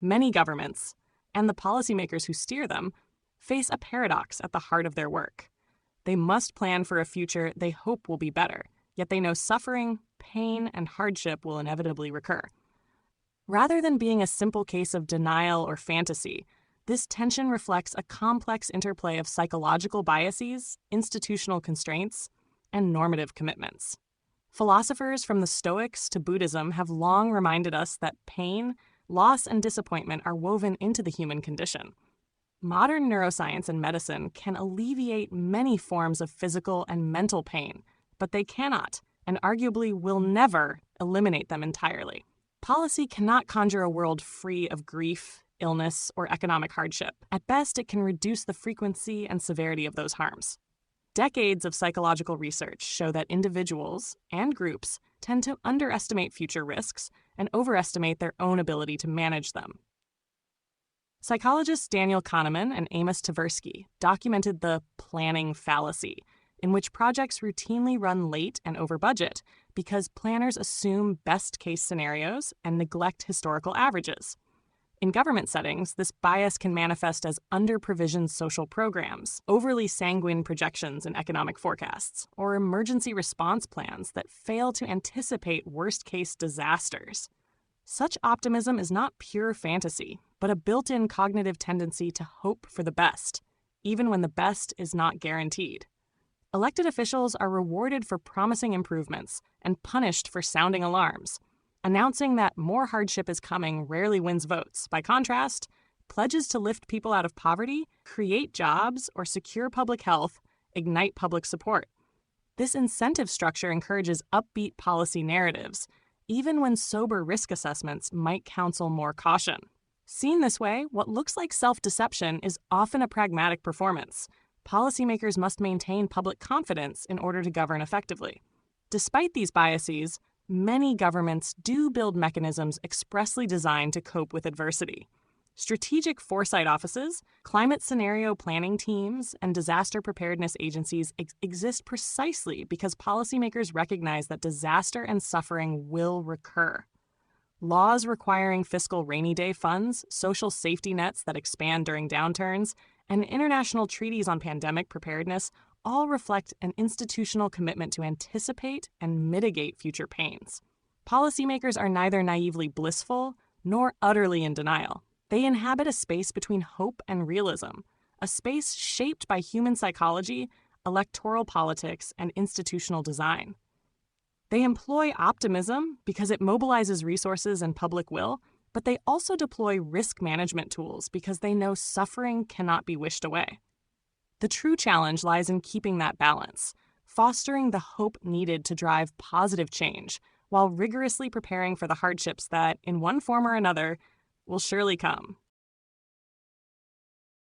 Many governments, and the policymakers who steer them, face a paradox at the heart of their work. They must plan for a future they hope will be better, yet they know suffering, pain, and hardship will inevitably recur. Rather than being a simple case of denial or fantasy, this tension reflects a complex interplay of psychological biases, institutional constraints, and normative commitments. Philosophers from the Stoics to Buddhism have long reminded us that pain, loss, and disappointment are woven into the human condition. Modern neuroscience and medicine can alleviate many forms of physical and mental pain, but they cannot, and arguably will never, eliminate them entirely. Policy cannot conjure a world free of grief, illness, or economic hardship. At best, it can reduce the frequency and severity of those harms. Decades of psychological research show that individuals and groups tend to underestimate future risks and overestimate their own ability to manage them. Psychologists Daniel Kahneman and Amos Tversky documented the planning fallacy, in which projects routinely run late and over budget because planners assume best-case scenarios and neglect historical averages. In government settings, this bias can manifest as under-provisioned social programs, overly sanguine projections in economic forecasts, or emergency response plans that fail to anticipate worst-case disasters. Such optimism is not pure fantasy, but a built-in cognitive tendency to hope for the best, even when the best is not guaranteed. Elected officials are rewarded for promising improvements and punished for sounding alarms. Announcing that more hardship is coming rarely wins votes. By contrast, pledges to lift people out of poverty, create jobs, or secure public health ignite public support. This incentive structure encourages upbeat policy narratives, even when sober risk assessments might counsel more caution. Seen this way, what looks like self-deception is often a pragmatic performance. Policymakers must maintain public confidence in order to govern effectively. Despite these biases, many governments do build mechanisms expressly designed to cope with adversity. Strategic foresight offices, climate scenario planning teams, and disaster preparedness agencies exist precisely because policymakers recognize that disaster and suffering will recur. Laws requiring fiscal rainy day funds, social safety nets that expand during downturns, and international treaties on pandemic preparedness all reflect an institutional commitment to anticipate and mitigate future pains. Policymakers are neither naively blissful nor utterly in denial. They inhabit a space between hope and realism, a space shaped by human psychology, electoral politics, and institutional design. They employ optimism because it mobilizes resources and public will, but they also deploy risk management tools because they know suffering cannot be wished away. The true challenge lies in keeping that balance, fostering the hope needed to drive positive change, while rigorously preparing for the hardships that, in one form or another, will surely come.